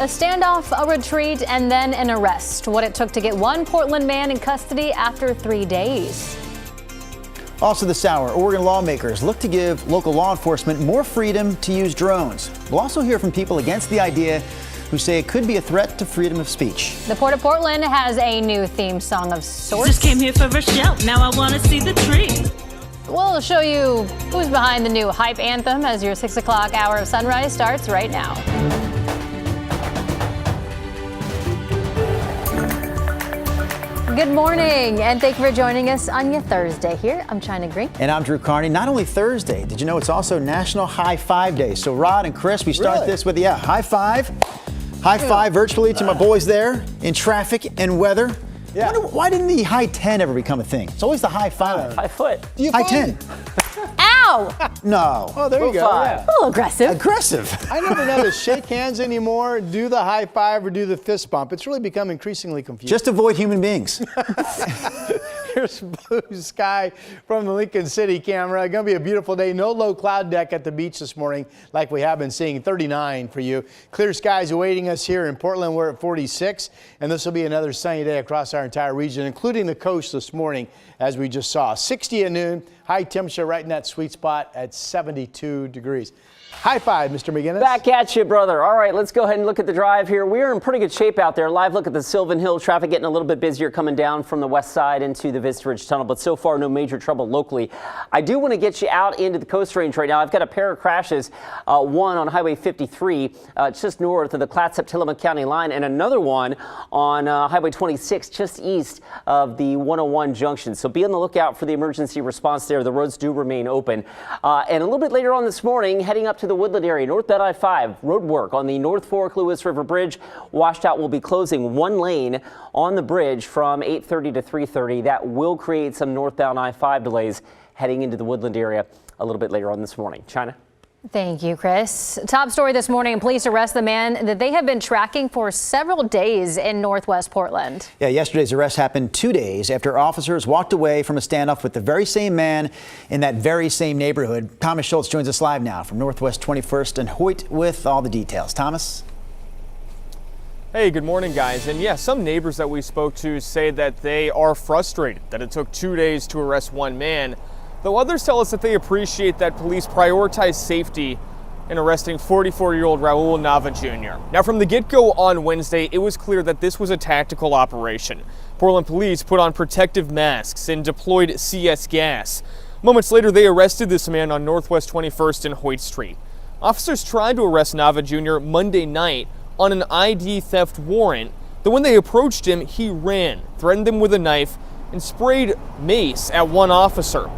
A standoff, a retreat, and then an arrest. What it took to get one Portland man in custody after 3 days. Also this hour, Oregon lawmakers look to give local law enforcement more freedom to use drones. We'll also hear from people against the idea who say it could be a threat to freedom of speech. The Port of Portland has a new theme song of sorts. Just came here for a show, now I want to see the tree. We'll show you who's behind the new hype anthem as your 6 o'clock hour of sunrise starts right now. Good morning, and thank you for joining us on your Thursday here. I'm China Green. And I'm Drew Carney. Not only Thursday, did you know it's also National High Five Day? So Rod and Chris, we start this with, high five. High five virtually to my boys there in traffic and weather. Yeah. I wonder, why didn't the high 10 ever become a thing? It's always the high five. High foot. High 10. Ow! No. Oh, there you go. Yeah. A little aggressive. Aggressive. I never know to shake hands anymore, do the high five, or do the fist bump. It's really become increasingly confusing. Just avoid human beings. Here's blue sky from the Lincoln City camera. Going to be a beautiful day. No low cloud deck at the beach this morning like we have been seeing. 39 for you. Clear skies awaiting us here in Portland. We're at 46. And this will be another sunny day across our entire region, including the coast this morning, as we just saw. 60 at noon. High temperature right in that sweet spot at 72 degrees. High five, Mr. McGinnis. Back at you, brother. All right, let's go ahead and look at the drive here. We're in pretty good shape out there. Live look at the Sylvan Hill. Traffic getting a little bit busier coming down from the west side into the Vista Ridge Tunnel, but so far no major trouble locally. I do want to get you out into the Coast Range right now. I've got a pair of crashes, one on Highway 53, just north of the Clatsop-Tillamook County line, and another one on Highway 26, just east of the 101 junction. So be on the lookout for the emergency response there. The roads do remain open. And a little bit later on this morning, heading up to the Woodland area, northbound I-5, road work on the North Fork Lewis River Bridge. Washed out will be closing one lane on the bridge from 8:30 to 3:30. That will create some northbound I-5 delays heading into the Woodland area a little bit later on this morning. China? Thank you, Chris. Top story this morning, police arrest the man that they have been tracking for several days in Northwest Portland. Yeah, yesterday's arrest happened 2 days after officers walked away from a standoff with the very same man in that very same neighborhood. Thomas Schultz joins us live now from Northwest 21st and Hoyt with all the details. Thomas? Hey, good morning, guys. And yeah, some neighbors that we spoke to say that they are frustrated that it took 2 days to arrest one man, though others tell us that they appreciate that police prioritize safety in arresting 44-year-old Raul Nava Jr. Now, from the get-go on Wednesday, it was clear that this was a tactical operation. Portland police put on protective masks and deployed CS gas. Moments later, they arrested this man on Northwest 21st and Hoyt Street. Officers tried to arrest Nava Jr. Monday night on an ID theft warrant, though when they approached him, he ran, threatened them with a knife, and sprayed mace at one officer.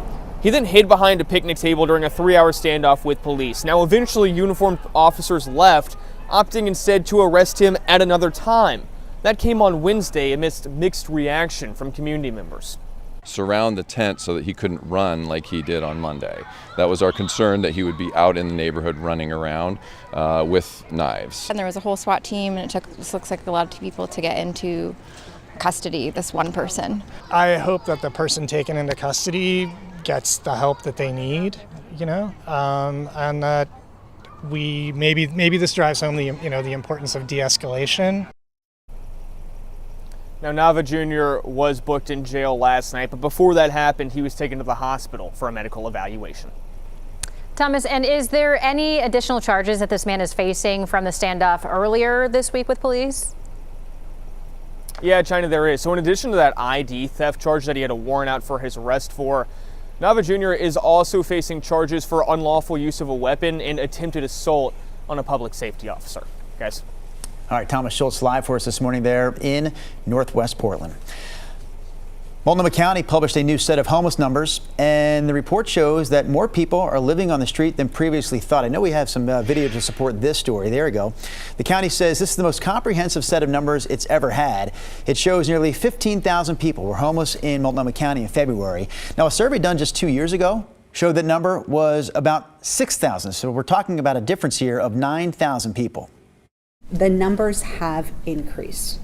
He then hid behind a picnic table during a 3-hour standoff with police. Now, eventually, uniformed officers left, opting instead to arrest him at another time. That came on Wednesday amidst mixed reaction from community members. Surround the tent so that he couldn't run like he did on Monday. That was our concern, that he would be out in the neighborhood running around with knives. And there was a whole SWAT team, and this looks like a lot of people to get into custody, this one person. I hope that the person taken into custody gets the help that they need, and that we maybe this drives home the importance of de-escalation. Now, Nava Jr. was booked in jail last night, but before that happened, he was taken to the hospital for a medical evaluation. Thomas, and is there any additional charges that this man is facing from the standoff earlier this week with police? Yeah, China, there is. So in addition to that ID theft charge that he had a warrant out for his arrest for, Nava Jr. is also facing charges for unlawful use of a weapon and attempted assault on a public safety officer. Guys. All right, Thomas Schultz live for us this morning there in Northwest Portland. Multnomah County published a new set of homeless numbers, and the report shows that more people are living on the street than previously thought. I know we have some video to support this story. There we go. The county says this is the most comprehensive set of numbers it's ever had. It shows nearly 15,000 people were homeless in Multnomah County in February. Now, a survey done just 2 years ago showed that number was about 6,000. So we're talking about a difference here of 9,000 people. The numbers have increased.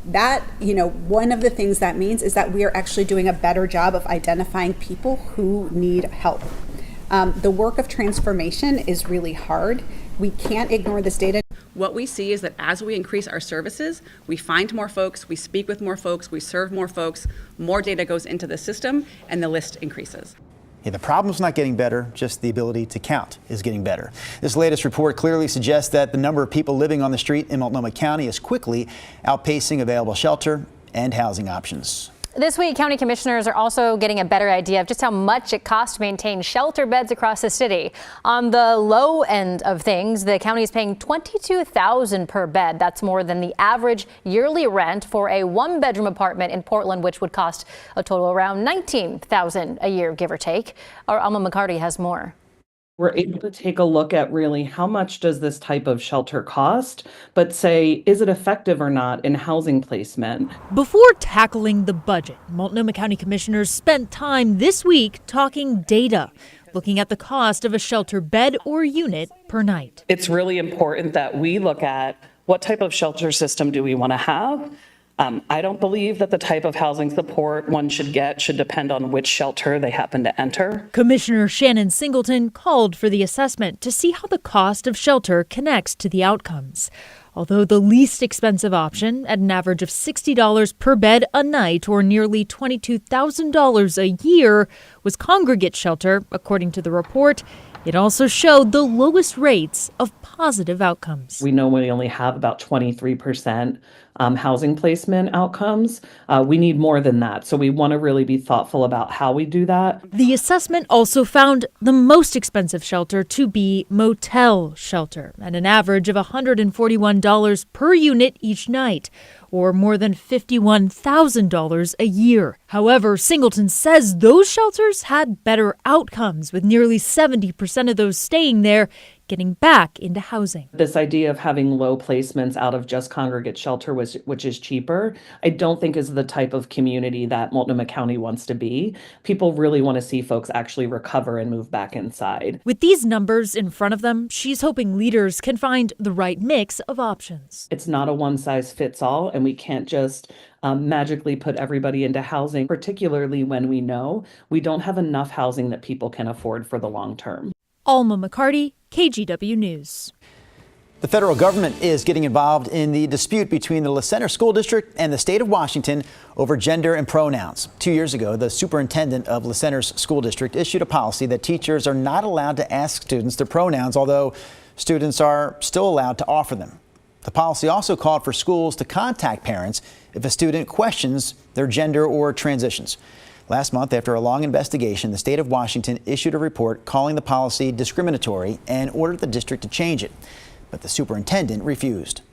That, one of the things that means is that we are actually doing a better job of identifying people who need help. The work of transformation is really hard. We can't ignore this data. what we see is that as we increase our services, we find more folks, we speak with more folks, we serve more folks, more data goes into the system, and the list increases. Yeah, the problem's not getting better, just the ability to count is getting better. This latest report clearly suggests that the number of people living on the street in Multnomah County is quickly outpacing available shelter and housing options. This week, county commissioners are also getting a better idea of just how much it costs to maintain shelter beds across the city. On the low end of things, the county is paying $22,000 per bed. That's more than the average yearly rent for a one-bedroom apartment in Portland, which would cost a total around $19,000 a year, give or take. Our Alma McCarty has more. We're able to take a look at really how much does this type of shelter cost, but say, is it effective or not in housing placement? Before tackling the budget, Multnomah County commissioners spent time this week talking data, looking at the cost of a shelter bed or unit per night. It's really important that we look at what type of shelter system do we want to have. I don't believe that the type of housing support one should get should depend on which shelter they happen to enter. Commissioner Shannon Singleton called for the assessment to see how the cost of shelter connects to the outcomes. Although the least expensive option, at an average of $60 per bed a night or nearly $22,000 a year, was congregate shelter, according to the report, it also showed the lowest rates of positive outcomes. We know we only have about 23% housing placement outcomes. We need more than that. So we want to really be thoughtful about how we do that. The assessment also found the most expensive shelter to be motel shelter at an average of $141 per unit each night, or more than $51,000 a year. However, Singleton says those shelters had better outcomes, with nearly 70% of those staying there getting back into housing. This idea of having low placements out of just congregate shelter, which is cheaper, I don't think is the type of community that Multnomah County wants to be. People really want to see folks actually recover and move back inside. With these numbers in front of them, she's hoping leaders can find the right mix of options. It's not a one-size-fits-all, and we can't just magically put everybody into housing, particularly when we know we don't have enough housing that people can afford for the long term. Alma McCarty, KGW News. The federal government is getting involved in the dispute between the La Center School District and the state of Washington over gender and pronouns. 2 years ago, the superintendent of La Center's school district issued a policy that teachers are not allowed to ask students their pronouns, although students are still allowed to offer them. The policy also called for schools to contact parents if a student questions their gender or transitions. Last month, after a long investigation, the state of Washington issued a report calling the policy discriminatory and ordered the district to change it. But the superintendent refused.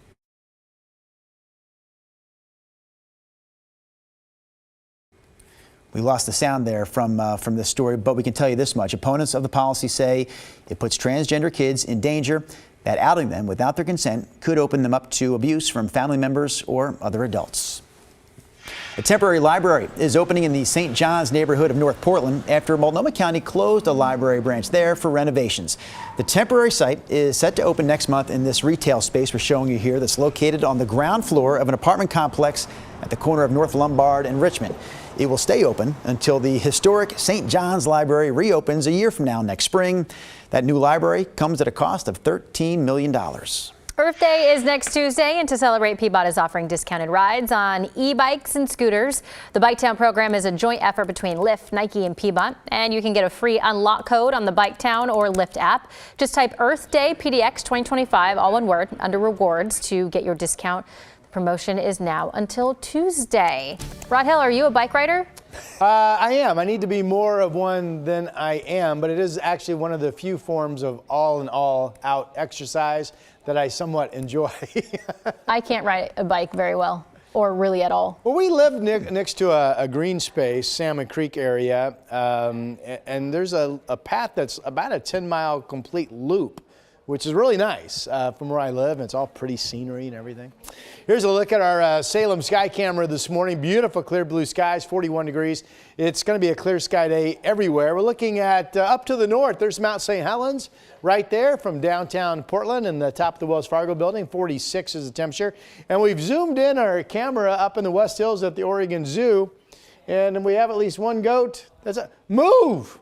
We lost the sound there from this story, but we can tell you this much. Opponents of the policy say it puts transgender kids in danger, that outing them without their consent could open them up to abuse from family members or other adults. A temporary library is opening in the St. John's neighborhood of North Portland after Multnomah County closed a library branch there for renovations. The temporary site is set to open next month in this retail space we're showing you here that's located on the ground floor of an apartment complex at the corner of North Lombard and Richmond. It will stay open until the historic St. John's Library reopens a year from now next spring. That new library comes at a cost of $13 million. Earth Day is next Tuesday, and to celebrate, Peabody is offering discounted rides on e-bikes and scooters. The Biketown program is a joint effort between Lyft, Nike, and Peabody, and you can get a free unlock code on the Biketown or Lyft app. Just type Earth Day PDX 2025, all one word, under rewards to get your discount. The promotion is now until Tuesday. Rod Hill, are you a bike rider? I am. I need to be more of one than I am, but it is actually one of the few forms of all out exercise that I somewhat enjoy. I can't ride a bike very well, or really at all. Well, we live next to a green space, Salmon Creek area, and there's a path that's about a 10-mile complete loop, which is really nice from where I live. It's all pretty scenery and everything. Here's a look at our Salem sky camera this morning. Beautiful clear blue skies, 41 degrees. It's going to be a clear sky day everywhere. We're looking at up to the north. There's Mount St. Helens right there from downtown Portland and the top of the Wells Fargo building. 46 is the temperature. And we've zoomed in our camera up in the West Hills at the Oregon Zoo. And we have at least one goat. Move!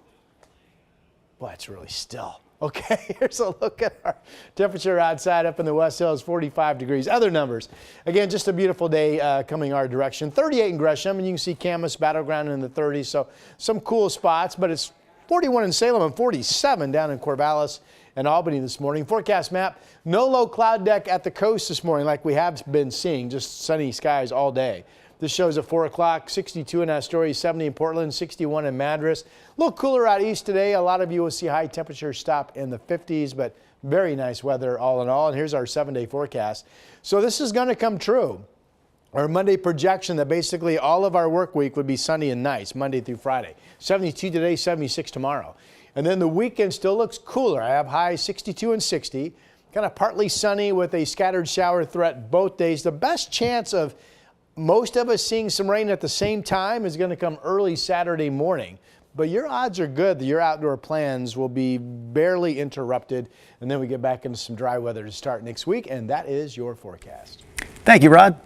Boy, it's really still. Okay, here's a look at our temperature outside up in the West Hills, 45 degrees. Other numbers. Again, just a beautiful day coming our direction. 38 in Gresham, and you can see Camas Battleground in the 30s, so some cool spots, but it's 41 in Salem and 47 down in Corvallis and Albany this morning. Forecast map, no low cloud deck at the coast this morning like we have been seeing, just sunny skies all day. This shows at 4 o'clock, 62 in Astoria, 70 in Portland, 61 in Madras. A little cooler out east today. A lot of you will see high temperatures stop in the 50s, but very nice weather all in all. And here's our 7-day forecast. So this is going to come true. Our Monday projection that basically all of our work week would be sunny and nice, Monday through Friday. 72 today, 76 tomorrow. And then the weekend still looks cooler. I have highs 62 and 60, kind of partly sunny with a scattered shower threat both days. The best chance of most of us seeing some rain at the same time is going to come early Saturday morning. But your odds are good that your outdoor plans will be barely interrupted. And then we get back into some dry weather to start next week. And that is your forecast. Thank you, Rod.